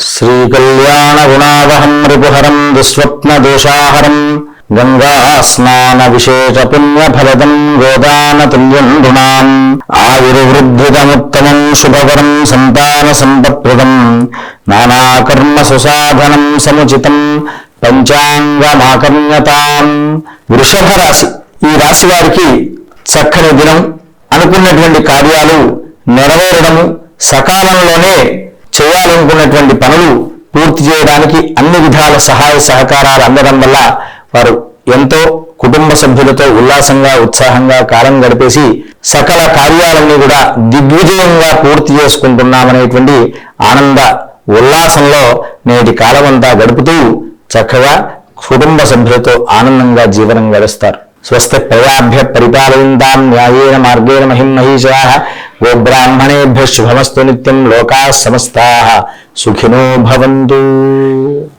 శ్రీకళ్యాణగుణావహం రిపుహరం దుస్వప్నదోషాహరం గంగా స్నాన విశేష పుణ్యఫలదం గోదానతుల్యం నృణాం ఆయుర్వృద్ధిదముత్తమం శుభకరం సంతాన సంపత్ప్రదం నానాకర్మ సుసాధనం సముచితం పంచాంగమాకర్ణ్యతాం. వృషభ రాశి, ఈ రాశి వారికి చక్కని దినం. అనుకున్నటువంటి కార్యాలు నెరవేరడము, సకాలంలోనే చేయాలనుకున్నటువంటి పనులు పూర్తి చేయడానికి అన్ని విధాల సహాయ సహకారాలు అందడం వల్ల వారు ఎంతో కుటుంబ సభ్యులతో ఉల్లాసంగా ఉత్సాహంగా కాలం గడిపేసి సకల కార్యాలన్నీ కూడా దిగ్విజయంగా పూర్తి చేసుకుంటున్నామనేటువంటి ఆనంద ఉల్లాసంలో నేటి కాలం అంతా గడుపుతూ చక్కగా కుటుంబ సభ్యులతో ఆనందంగా జీవనం గడుస్తారు. స్వస్తి ప్రజాభ్య పరిపాలయంతాం న్యాయేన మార్గేణ మహిం మహిషాః గోబ్రాహ్మణేభ్యః శుభమస్తు నిత్యం లోకాః సమస్తాః సుఖినో భవంతు.